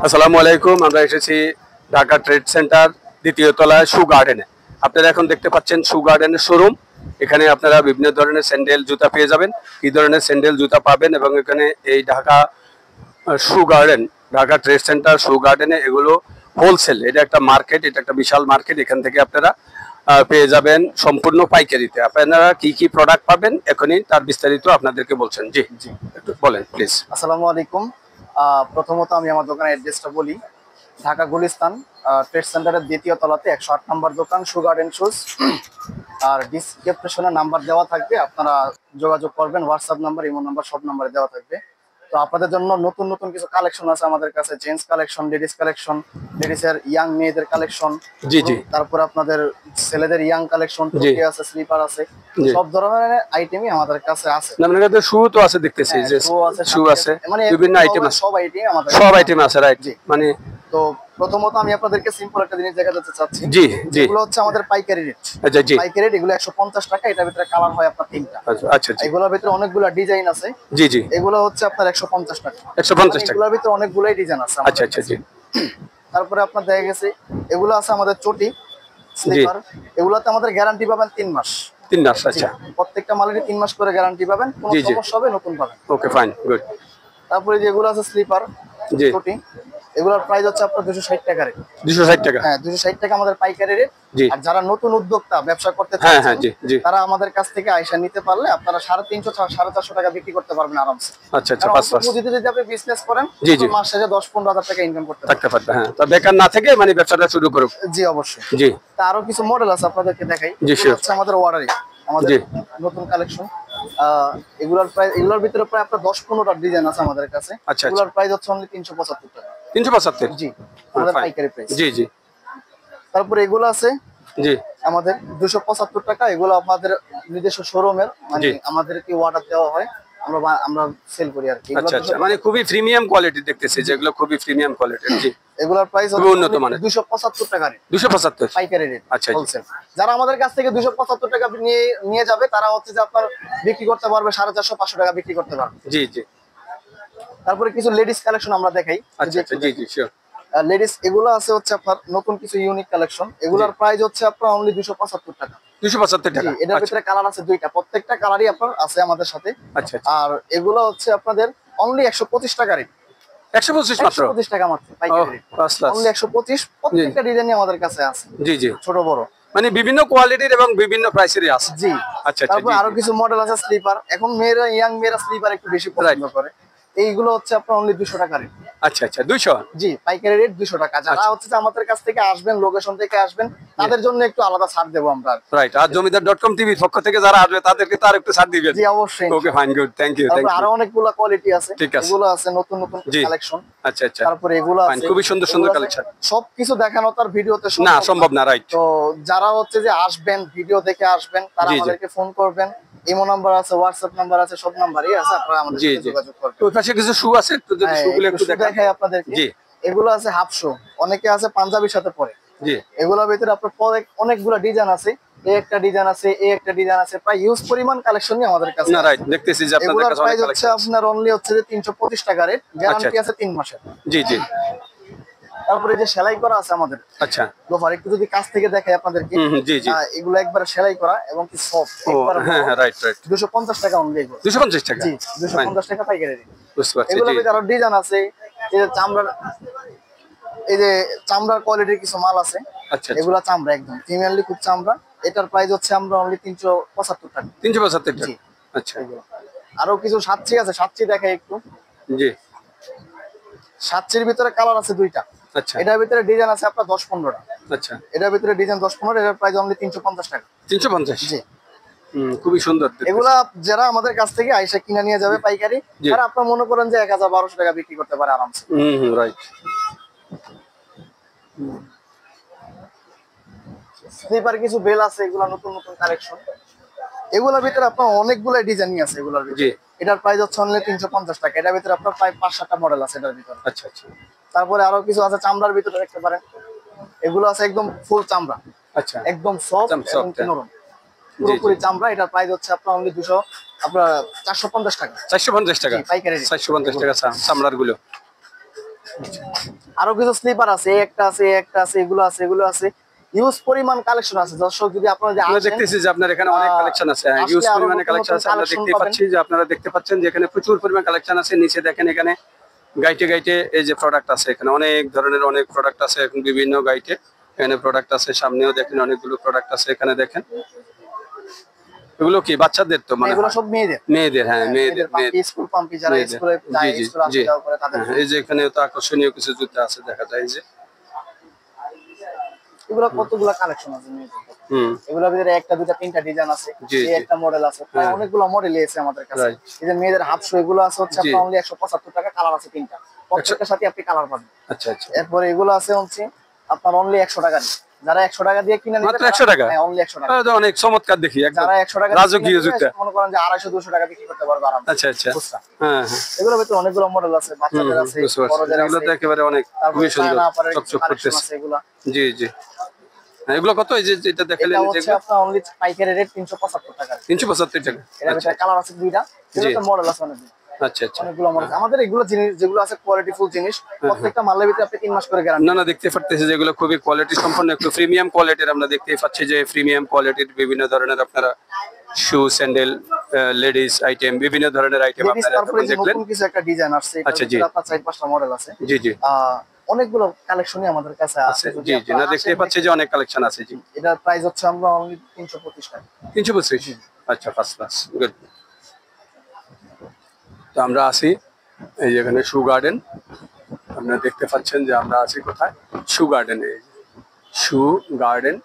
আসসালামু আলাইকুম। আমরা এসেছি ঢাকা ট্রেড সেন্টার দ্বিতীয় তলায় শু গার্ডেনে। আপনারা এখন দেখতে পাচ্ছেন শু গার্ডেনের শোরুম। এখানে আপনারা বিভিন্ন ধরনের স্যান্ডেল জুতা পেয়ে যাবেন। কি ধরনের স্যান্ডেল জুতা পাবেন এবং এখানে এই ঢাকা শু গার্ডেন, ঢাকা ট্রেড সেন্টার শু গার্ডেনে এগুলো হোলসেল। এটা একটা মার্কেট, এটা একটা বিশাল মার্কেট। এখান থেকে আপনারা পেয়ে যাবেন সম্পূর্ণ পাইকারিতে। আপনারা কি কি প্রোডাক্ট পাবেন এখনই তার বিস্তারিত আপনাদেরকে বলছেন। জি জি, একটু বলেন প্লিজ। আসসালামু আলাইকুম। প্রথমত আমি আমার দোকানের অ্যাড্রেসটা বলি। ঢাকা গুলিস্তান ট্রেড সেন্টারের দ্বিতীয় তলাতে 108 নম্বর দোকান, শু গার্ডেন শুজ। আর ডিসক্রিপশনে নাম্বার দেওয়া থাকবে, আপনারা যোগাযোগ করবেন। হোয়াটসঅ্যাপ নাম্বার, ইমো নাম্বার, সব নাম্বারে দেওয়া থাকবে। তো আপনাদের জন্য নতুন নতুন কিছু কালেকশন আছে আমাদের কাছে। জেন্টস কালেকশন, লেডিস কালেকশন, লেডিসের ইয়াং মেয়েদের কালেকশন। জি জি। তারপর আপনাদের ছেলেদের ইয়াং কালেকশন, টুপি আছে, স্লিপার আছে, সব ধরনের আইটেমই আমাদের কাছে আছে। আপনাদের কাছে শু তো আছে দেখতেছি, যে শু আছে, মানে বিভিন্ন আইটেম আছে, সব আইটেম আমাদের, সব আইটেম আছে, রাইট। মানে তো প্রথমত আমি আপনাদেরকে সিম্পল একটা জিনিস দেখাতে চাচ্ছি। জি জি, এগুলো হচ্ছে আমাদের পাইকারি রেট। আচ্ছা জি, পাইকারি রেট এগুলো 150 টাকা। এটার ভিতরে কালার হয় আপনার তিনটা। আচ্ছা আচ্ছা জি, এগুলোর ভিতরে অনেকগুলো ডিজাইন আছে। জি জি, এগুলো হচ্ছে আপনার 150 টাকা। 150 টাকা। এগুলোর ভিতরে অনেকগুলাই ডিজাইন আছে। আচ্ছা আচ্ছা জি। তারপরে আপনার দেখা গেছে এগুলো আছে আমাদের চটি, স্লিপার। এগুলোতে আমাদের গ্যারান্টি পাবেন 3 মাস। 3 মাস, আচ্ছা। প্রত্যেকটা মালেরই 3 মাস করে গ্যারান্টি পাবেন, কোনো সমস্যা হবে নতুন পাবেন। ওকে ফাইন, গুড। তারপরে যেগুলো আছে স্লিপার, জি, চটি, এগুলোর প্রাইস হচ্ছে আপনার 260 টাকা রেট। 260 টাকা, হ্যাঁ 260 টাকা আমাদের পাইকারি রেট। আর যারা নতুন উদ্যোক্তা ব্যবসা করতে হ্যাঁ হ্যাঁ জি জি, তারা আমাদের কাছ থেকে আইসা নিতে পারলে আপনারা 350 450 টাকা বিক্রি করতে পারবেন আরামসে। আচ্ছা আচ্ছা, 5 পুঁজিতে যদি আপনি বিজনেস করেন, জি জি, মাস শেষে 10-15 হাজার টাকা ইনকাম করতে পারবেন। হ্যাঁ, তা বেকার না থেকে মানে ব্যবসাটা শুরু করুক। জি অবশ্যই। জি, তা আরো কিছু মডেল আছে আপনাদেরকে দেখাই। এগুলো হচ্ছে আমাদের অর্ডারে আমাদের নতুন কালেকশন। এগুলোর ভিতরে প্রায় আপনার 10-15টা ডিজাইন আছে আমাদের কাছে। এগুলোর প্রাইস হচ্ছে অনলি 375 টাকা। 375? জি, আমাদের পাইকারি প্রাইস। জি জি। তারপরে এগুলো আছে জি আমাদের 275 টাকা। এগুলো আমাদের নিজস্ব শোরুমের, মানে আমাদেরকে অর্ডার দেওয়া হয়, আমরা সেল করি আর কি। আচ্ছা আচ্ছা, মানে খুবই প্রিমিয়াম কোয়ালিটি দেখতেছি, যেগুলো খুবই প্রিমিয়াম কোয়ালিটির। জি, এগুলোর প্রাইস হচ্ছে উন্নত মানের। 275 টাকা রেট। 275 পাইকারি রেট। আচ্ছা, হোলসেল যারা আমাদের কাছ থেকে 275 টাকা নিয়ে যাবে, তারা হচ্ছে যে আপনার বিক্রি করতে পারবে 450-500 টাকা বিক্রি করতে পারবে। জি জি। তারপরে কিছু লেডিস কালেকশন আমরা দেখাই। আচ্ছা আচ্ছা, জি জি, শিওর। লেডিস এগুলো আছে হচ্ছে আপনার নতুন কিছু ইউনিক কালেকশন। এগুলোর প্রাইস হচ্ছে আপনার অনলি 275 টাকা। 275 টাকা। এটার ভিতরে কালার আছে দুইটা, প্রত্যেকটা কালারই আপনার আছে আমাদের সাথে। আচ্ছা। আর এগুলো হচ্ছে আপনাদের অনলি 125 টাকা রেট। 125 মাত্র? 125 টাকা মাত্র পাইকারি রেট। অনলি 125। প্রত্যেকটা ডিজাইনই আমাদের কাছে আছে। জি জি, ছোট বড়, মানে বিভিন্ন কোয়ালিটির এবং বিভিন্ন প্রাইসেরই আছে। জি। আচ্ছা। তারপর আরো কিছু মডেল আছে স্লিপার। এখন ইয়াং মেয়েরা স্লিপার একটু বেশি পছন্দ করে। এইগুলো হচ্ছে আপনার অনলি 200 টাকা রেট। আচ্ছা আচ্ছা, 200? জি, পাইকারি রেট 200 টাকা। যারা হচ্ছে যে আমাদের কাছ থেকে আসবেন, লোকেশন থেকে আসবেন, তাদের জন্য একটু আলাদা ছাড় দেব আমরা। রাইট। আর জমিদার.com টিভির পক্ষ থেকে যারা আসবে তাদেরকে তার একটু ছাড় দিবেন। জি অবশ্যই। Okay fine, good, thank you. তারপর আরো অনেকগুলো কোয়ালিটি আছে, ঠিক আছে। এগুলো আছে নতুন নতুন কালেকশন। আচ্ছা আচ্ছা, তারপরে এগুলো আছে খুবই সুন্দর সুন্দর কালেকশন। সবকিছু দেখানো তার ভিডিওতে সম্ভব না, রাইট। তো যারা হচ্ছে যে আসবেন, ভিডিও দেখে আসবেন, তারা আমাদেরকে ফোন করবেন। ইমো নাম্বার আছে, হোয়াটসঅ্যাপ নাম্বার আছে, সব নাম্বারই আছে, আপনারা আমাদের সাথে যোগাযোগ করবেন। ওই পাশে কিছু শু আছে, একটু যদি শুগুলো একটু দেখাই আপনাদেরকে। জি, এগুলো আছে হাফ শু, অনেকে আছে পাঞ্জাবির সাথে পরে। জি, এগুলোর ভিতরে আপনার অনেকগুলো ডিজাইন আছে। এই একটা ডিজাইন আছে, এই একটা ডিজাইন আছে, প্রায় ইউজ পরিমাণ কালেকশনই আমাদের কাছে। না, রাইট, দেখতেছি যে আপনাদের কাছে অনেক কালেকশন আছে। আপনার অনলি হচ্ছে যে 325 টাকা রেট, গ্যারান্টি আছে 3 মাসের। জি জি। তারপরে যে সেলাই করা আছে আমাদের। আচ্ছা, লোফার একটু যদি কাছ থেকে দেখাই আপনাদেরকে। জি জি, এগুলো একবার সেলাই করা এবং কি সফট। হ্যাঁ হ্যাঁ, রাইট রাইট। 250 টাকা অনলি। 250 টাকা? জি, 250 টাকা পাইকারি রেট। বুঝতে পারছি। এগুলোর ভিতরে আরো ডিজাইন আছে। এই যে চামড়ার কোয়ালিটির কিছু মাল আছে। আচ্ছা, এগুলা চামড়া, একদম প্রিমিয়ারলি খুব চামড়া। এটার প্রাইস হচ্ছে আমরা অনলি 375 টাকা। 375 টাকা? আচ্ছা। আরো কিছু সাতচি আছে, সাতচি দেখাই একটু। জি। সাতচির ভিতরে কালার আছে দুইটা। আচ্ছা। এটার ভিতরে ডিজাইন আছে আপনার 10-15টা। আচ্ছা। এটার ভিতরে ডিজাইন 10-15, এটার প্রাইস অনলি 350 টাকা। 350? জি। খুবই সুন্দর। এগুলা যারা আমাদের কাছ থেকে আইসা কিনা নিয়ে যাবে পাইকারি, তারা আপনার মনে করেন যে 1000-1200 টাকা বিক্রি করতে পারে আরামসে। রাইট। স্লিপার কিছু বেল আছে, এগুলা নতুন নতুন কালেকশন। এগুলোর ভিতরে আপনার অনেকগুলো ডিজাইনই আছে এগুলোর ভিতরে। এটার প্রাইস হচ্ছে অনলি 350 টাকা। এটার ভিতরে আপনার প্রায় 5-7টা মডেল আছে এটার ভিতরে। আচ্ছা আচ্ছা। তারপরে আরো কিছু আছে চামড়ার ভিতরে দেখতে পারেন। এগুলো আছে একদম ফুল চামড়া। আচ্ছা, একদম সফট এবং নরম, পুরোপুরি চামড়া। এটার প্রাইস হচ্ছে আপনার অনলি 450 টাকা। 450 টাকা? পাইকারি 450 টাকা চামড়ার গুলো। আরো কিছু স্লিপার আছে, একটা আছে, একটা আছে, এগুলো আছে, এগুলো আছে, ইউজ পরিমাণ কালেকশন আছে। দর্শক যদি আপনারা যে আমরা আসেন, দেখতেছি যে আপনার এখানে অনেক কালেকশন আছে, আসলে ইউজ আরো পরিমাণে নতুন কালেকশন নতুন আছে। আমরা কালেকশন দেখতে পাবেন। পাচ্ছি যে আপনারা দেখতে পাচ্ছেন যে এখানে প্রচুর পরিমাণ কালেকশন আছে। নিচে দেখেন এখানে গাইটে গাইটে এই যে প্রোডাক্ট আছে, এখানে অনেক ধরনের অনেক প্রোডাক্ট আছে, এখন বিভিন্ন গাইটে এখানে প্রোডাক্ট আছে। সামনেও দেখেন অনেকগুলো প্রোডাক্ট আছে, এখানে দেখেন এগুলো কি বাচ্চাদের তো মানে এগুলো সব মেয়েদের, মেয়েদের, হ্যাঁ মেয়েদের, পাম্পি, স্কুল পাম্পি, যারা মেয়েদের। স্কুলে যায়, জি জি স্কুলে আসা জি, যাওয়া করে তাদের। হ্যাঁ, এই যে এখানে তো আকর্ষণীয় কিছু জুতা আছে দেখা যায় এই যে। এগুলো কতগুলো কালেকশন আছে মেয়েদের। এগুলোর ভিতরে একটা দুটা তিনটা ডিজাইন আছে, জি, এই জি। একটা মডেল আছে, প্রায় অনেকগুলো মডেলই আছে আমাদের কাছে। রাইট। এই যে মেয়েদের হাফ শু, এগুলো আছে হচ্ছে জি। আপনার অনলি 175 টাকা, কালার আছে তিনটা, প্রত্যেকটার সাথে আপনি কালার পাবেন। আচ্ছা আচ্ছা, এরপরে এগুলো আছে হচ্ছে আপনার অনলি 100 টাকা দিয়ে। যারা 100 টাকা দিয়ে কিনে নেবে, মাত্র 100 টাকা? হ্যাঁ অনলি 100 টাকা। তাহলে তো অনেক চমৎকার দেখি, একদম যারা 100 টাকা দিয়ে রাজকীয় কিনে নেবে, জুতা। মনে করেন যে 250 200 টাকা বিক্রি করতে পারবে আরামসে। আচ্ছা আচ্ছা, খুচরা। হ্যাঁ হ্যাঁ, এগুলোর ভিতরে অনেকগুলো মডেল আছে, বাচ্চাদের আছে, বুঝতে পারছি। বড়দের এগুলো আছে। তো একেবারে অনেক তারপরে খুবই সুন্দর, চায়না পাড়ের চকচক কালেকশন করতেছে। আছে এগুলা। জি জি, হ্যাঁ, এগুলো কত? এই যে যেটা দেখালেন এটা হচ্ছে যেগুলো আপনার অনলি পাইকারি রেট 375 টাকা। 375 টাকা। এর আচ্ছা ভিতরে কালার আছে দুইটা, জি। এগুলো মডেল আছে অনেক। আচ্ছা আচ্ছা, অনেকগুলো মডেল আমাদের। এগুলো জিনিস যেগুলো আছে কোয়ালিটি ফুল জিনিস, প্রত্যেকটা মালের ভিতরে আপনি 3 মাস করে গ্যারান্টি। না না, দেখতে পারতেছি যেগুলো খুবই কোয়ালিটি সম্পন্ন, একটু প্রিমিয়াম কোয়ালিটির। আমরা দেখতেই পাচ্ছি যে প্রিমিয়াম কোয়ালিটির বিভিন্ন ধরনের আপনারা শু, স্যান্ডেল, লেডিস আইটেম, বিভিন্ন ধরনের আইটেম লেডিস, আপনারা তারপরে যে দেখলেন। নতুন কিছু একটা ডিজাইন আসছে, আচ্ছা, জি। আপনার 4-5টা মডেল আছে। জি জি, অনেকগুলো কালেকশনই আমাদের কাছে আছে। আছে। যদি জি জি, আপনারা না আসেন, দেখতেই পাচ্ছি যে অনেক কালেকশন আছে। জি, এটার প্রাইস হচ্ছে আমরা অনলি 325 টাকা। 325। আচ্ছা, ফার্স্ট ক্লাস, গুড। তো আমরা আছি এই যে এখানে শু গার্ডেন। আপনারা দেখতে পাচ্ছেন যে আমরা আছি কোথায়, শু গার্ডেনে। শু গার্ডেন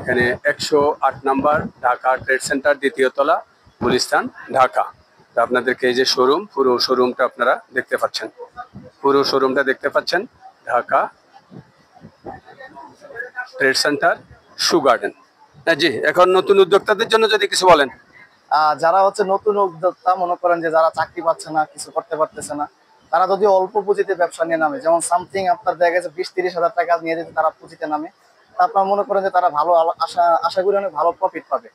এখানে 108 নাম্বার, ঢাকা ট্রেড সেন্টার, দ্বিতীয় তলা, গুলিস্তান, ঢাকা। তো আপনাদেরকে এই যে শোরুম, পুরো শোরুমটা আপনারা দেখতে পাচ্ছেন, পুরো শোরুমটা দেখতে পাচ্ছেন, ঢাকা ট্রেড সেন্টার, শু গার্ডেন। জি, এখন নতুন উদ্যোক্তাদের জন্য যদি কিছু বলেন। যারা হচ্ছে নতুন উদ্যোক্তা, মনে করেন যে যারা চাকরি পাচ্ছে না, কিছু করতে পারতেছে না, তারা যদি অল্প পুঁজিতে ব্যবসা নিয়ে নামে, যেমন সামথিং আপনার দেখা গেছে 20-30 হাজার টাকা নিয়ে যদি তারা পুঁজিতে নামে, তা আপনার মনে করেন যে তারা ভালো আশা করি অনেক ভালো প্রফিট পাবে।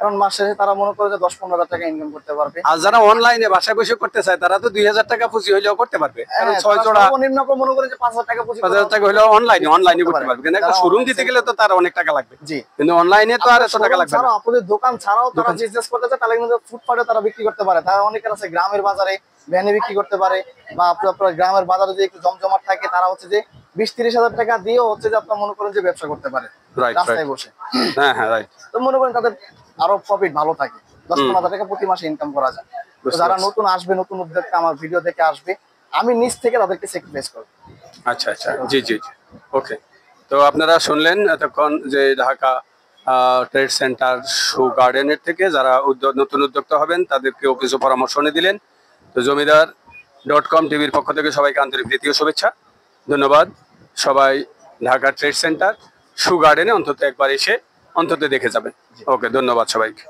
কারণ মাস শেষে তারা মনে করে যে 10-15 হাজার টাকা ইনকাম করতে পারবে। আর যারা অনলাইনে বাসায় বসে করতে চায় তারা তো 2000 টাকা পুঁজি হইলেও করতে পারবে, কারণ 6 তারা জোড়া সর্বনিম্ন আপনার মনে করেন যে 5,000 টাকা পুঁজি 5000 টাকা হইলেও অনলাইনে করতে পারবে। কিন্তু একটা যারা শোরুম online দিতে sell গেলে তো তার অনেক টাকা লাগবে, জি। কিন্তু অনলাইনে তো আর এত টাকা লাগবে না। ছাড়াও আপনাদের দোকান ছাড়াও তারা বিজনেস করতে চায়, তাহলে কিন্তু ফুটপাতে তারা বিক্রি করতে পারে। তারা অনেকের আছে গ্রামের বাজারে ভ্যানে বিক্রি করতে পারে, বা আপনার গ্রামের বাজারে যদি একটু জমজমাট থাকে, তারা হচ্ছে যে 20-30 হাজার টাকা দিয়েও হচ্ছে যে আপনার মনে করেন যে ব্যবসা করতে পারে রাইট রাস্তায় রাইট, বসে। হ্যাঁ হ্যাঁ, রাইট। তো মনে করেন তাদের আরো প্রফিট ভালো থাকে, 10-15 হাজার টাকা প্রতি মাসে ইনকাম করা যায়। তো যারা নতুন আসবে, নতুন উদ্যোক্তা আমার ভিডিও দেখে আসবে, আমি নিজ থেকে তাদেরকে স্যাক্রিফাইস করব। আচ্ছা আচ্ছা, জি জি জি, ওকে। তো আপনারা শুনলেন এতক্ষণ যে ঢাকা ট্রেড সেন্টার শু গার্ডেনের থেকে যারা নতুন উদ্যোক্তা হবেন তাদেরকে কিছু পরামর্শ নিয়ে দিলেন। তো জমিদার.com টিভির পক্ষ থেকে সবাইকে আন্তরিক প্রীতি ও শুভেচ্ছা, ধন্যবাদ। সবাই ঢাকা ট্রেড সেন্টার শু গার্ডেনে অন্তত একবার এসে অন্তত দেখে যাবেন। ওকে, ধন্যবাদ সবাইকে।